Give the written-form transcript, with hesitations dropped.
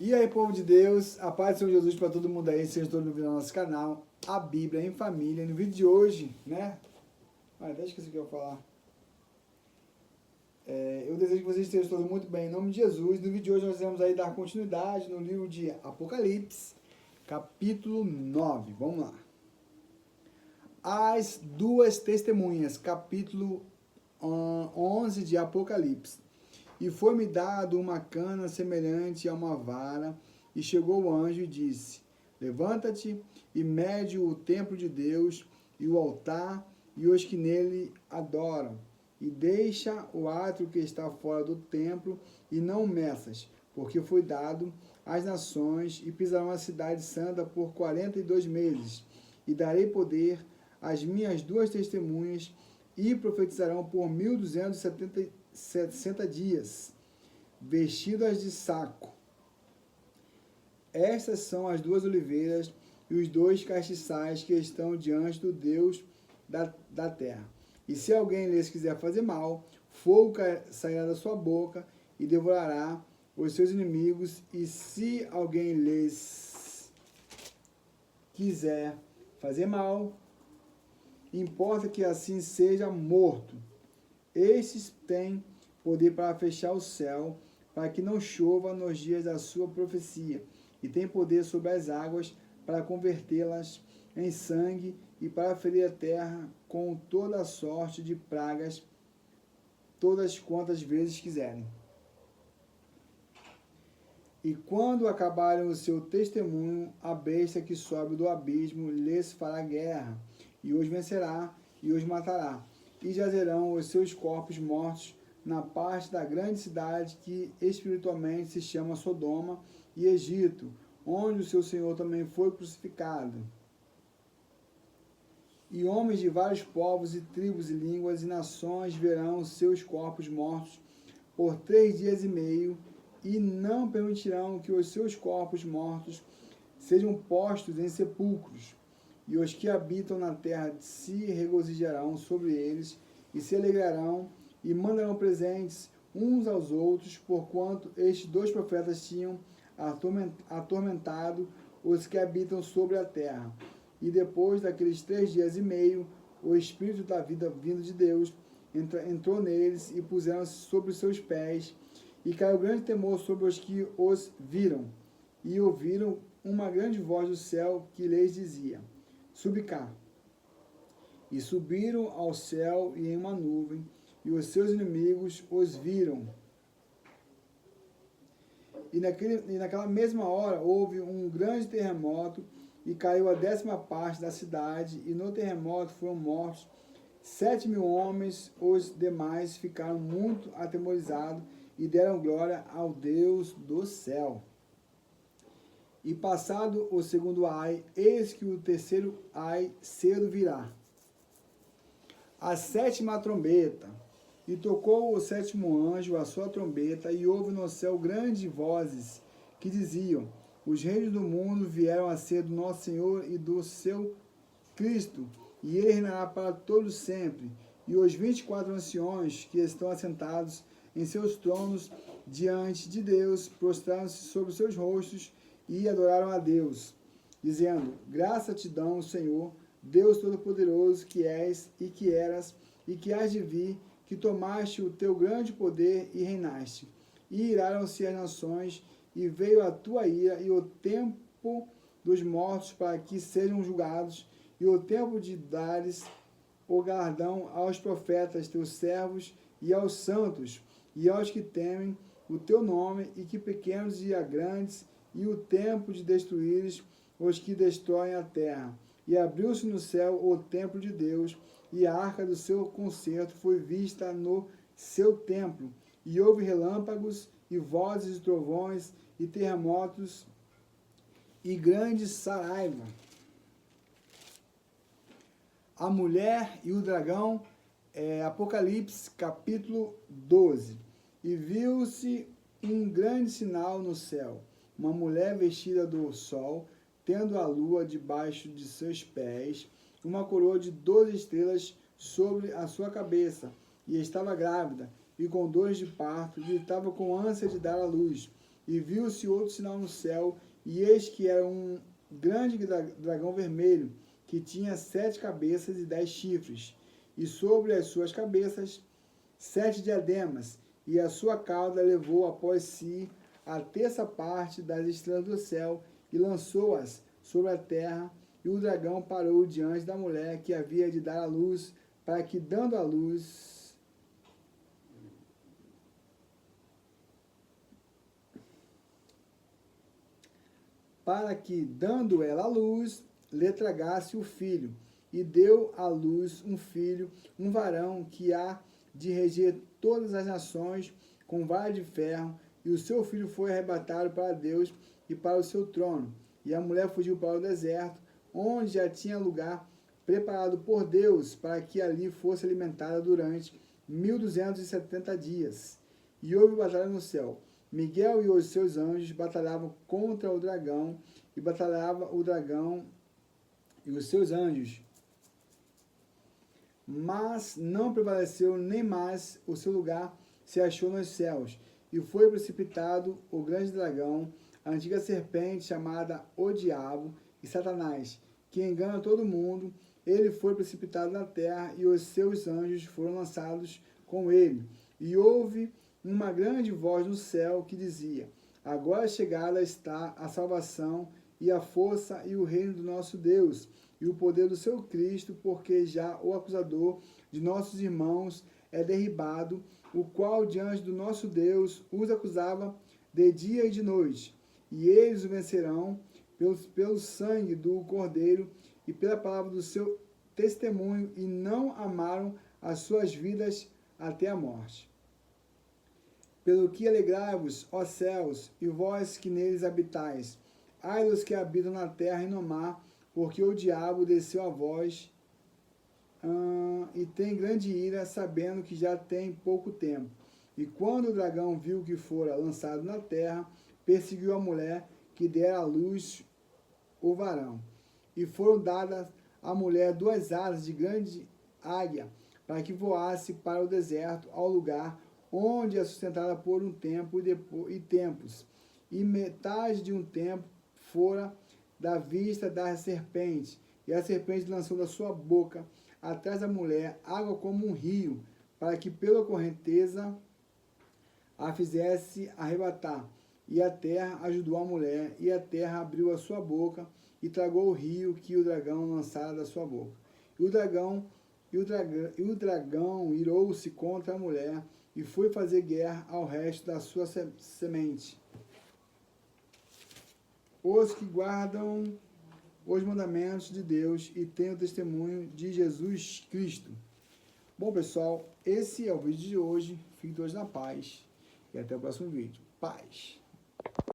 E aí, povo de Deus, a paz do Senhor Jesus para todo mundo aí, sejam todos bem-vindos ao nosso canal, a Bíblia em Família. No vídeo de hoje, né? Até esqueci o que eu ia falar. Eu desejo que vocês estejam todos muito bem, em nome de Jesus. No vídeo de hoje nós vamos aí dar continuidade no livro de Apocalipse, capítulo 9. Vamos lá. As duas testemunhas, capítulo 11 de Apocalipse. E foi-me dado uma cana semelhante a uma vara, e chegou o anjo e disse: Levanta-te e mede o templo de Deus, e o altar, e os que nele adoram, e deixa o átrio que está fora do templo, e não meças, porque foi dado às nações, e pisarão a cidade santa por 42 meses, e darei poder às minhas duas testemunhas, e profetizarão por 1260 dias, vestidas de saco. Estas são as duas oliveiras e os dois castiçais que estão diante do Deus da terra. E se alguém lhes quiser fazer mal, fogo sairá da sua boca e devorará os seus inimigos. E se alguém lhes quiser fazer mal, importa que assim seja morto. Estes têm poder para fechar o céu, para que não chova nos dias da sua profecia, e tem poder sobre as águas para convertê-las em sangue, e para ferir a terra com toda a sorte de pragas, todas quantas vezes quiserem. E quando acabarem o seu testemunho, a besta que sobe do abismo lhes fará guerra, e os vencerá, e os matará. E jazerão os seus corpos mortos na parte da grande cidade que espiritualmente se chama Sodoma e Egito, onde o seu Senhor também foi crucificado. E homens de vários povos e tribos e línguas e nações verão os seus corpos mortos por 3 dias e meio, e não permitirão que os seus corpos mortos sejam postos em sepulcros. E os que habitam na terra se regozijarão sobre eles, e se alegrarão, e mandarão presentes uns aos outros, porquanto estes dois profetas tinham atormentado os que habitam sobre a terra. E depois daqueles 3 dias e meio, o Espírito da vida vindo de Deus entrou neles, e puseram-se sobre os seus pés, e caiu grande temor sobre os que os viram, e ouviram uma grande voz do céu que lhes dizia: Subi cá. E subiram ao céu e em uma nuvem, e os seus inimigos os viram. E naquela mesma hora houve um grande terremoto, e caiu a 10ª parte da cidade, e no terremoto foram mortos 7.000 homens. Os demais ficaram muito atemorizados, e deram glória ao Deus do céu. E passado o segundo ai, eis que o terceiro ai cedo virá. A 7ª trombeta. E tocou o 7º anjo a sua trombeta, e houve no céu grandes vozes que diziam: Os reinos do mundo vieram a ser do nosso Senhor e do seu Cristo, e ele reinará para todos sempre. E os 24 anciões que estão assentados em seus tronos diante de Deus prostraram-se sobre seus rostos e adoraram a Deus, dizendo: Graça te dão, Senhor, Deus Todo-Poderoso, que és e que eras e que hás de vir, que tomaste o teu grande poder e reinaste. E iraram-se as nações, e veio a tua ira e o tempo dos mortos para que sejam julgados, e o tempo de dares o galardão aos profetas, teus servos, e aos santos, e aos que temem o teu nome, e que pequenos e grandes, e o tempo de destruíres os que destroem a terra. E abriu-se no céu o templo de Deus, e a arca do seu concerto foi vista no seu templo. E houve relâmpagos, e vozes de trovões, e terremotos, e grande saraiva. A mulher e o dragão, Apocalipse, capítulo 12. E viu-se um grande sinal no céu, uma mulher vestida do sol, tendo a lua debaixo de seus pés, uma coroa de 12 estrelas sobre a sua cabeça, e estava grávida, e com dores de parto, e estava com ânsia de dar à luz. E viu-se outro sinal no céu, e eis que era um grande dragão vermelho, que tinha 7 cabeças e 10 chifres, e sobre as suas cabeças 7 diademas, e a sua cauda levou após si a terça parte das estrelas do céu, e lançou-as sobre a terra, e o dragão parou diante da mulher que havia de dar à luz, para que, dando à luz, dando ela à luz, lhe tragasse o filho. E deu à luz um filho, um varão, que há de reger todas as nações com vara de ferro, e o seu filho foi arrebatado para Deus e para o seu trono. E a mulher fugiu para o deserto, onde já tinha lugar preparado por Deus, para que ali fosse alimentada durante 1270 dias. E houve batalha no céu. Miguel e os seus anjos batalhavam contra o dragão, e batalhava o dragão e os seus anjos. Mas não prevaleceu, nem mais o seu lugar se achou nos céus. E foi precipitado o grande dragão, a antiga serpente, chamada o Diabo e Satanás, que engana todo mundo. Ele foi precipitado na terra, e os seus anjos foram lançados com ele. E houve uma grande voz no céu que dizia: agora chegada está a salvação, e a força e o reino do nosso Deus, e o poder do seu Cristo, porque já o acusador de nossos irmãos é derribado, o qual diante do nosso Deus os acusava de dia e de noite. E eles o vencerão pelo sangue do Cordeiro e pela palavra do seu testemunho, e não amaram as suas vidas até a morte. Pelo que alegrai-vos, ó céus, e vós que neles habitais. Ai dos que habitam na terra e no mar, porque o diabo desceu a vós e tem grande ira, sabendo que já tem pouco tempo. E quando o dragão viu que fora lançado na terra, perseguiu a mulher que dera à luz o varão. E foram dadas à mulher 2 asas de grande águia, para que voasse para o deserto, ao lugar onde é sustentada por um tempo e tempos. E metade de um tempo fora da vista da serpente, e a serpente lançou da sua boca atrás da mulher água como um rio, para que pela correnteza a fizesse arrebatar. E a terra ajudou a mulher, e a terra abriu a sua boca e tragou o rio que o dragão lançara da sua boca. E o dragão irou-se contra a mulher e foi fazer guerra ao resto da sua semente, os que guardam os mandamentos de Deus e têm o testemunho de Jesus Cristo. Bom, pessoal, esse é o vídeo de hoje. Fiquem todos na paz e até o próximo vídeo. Paz!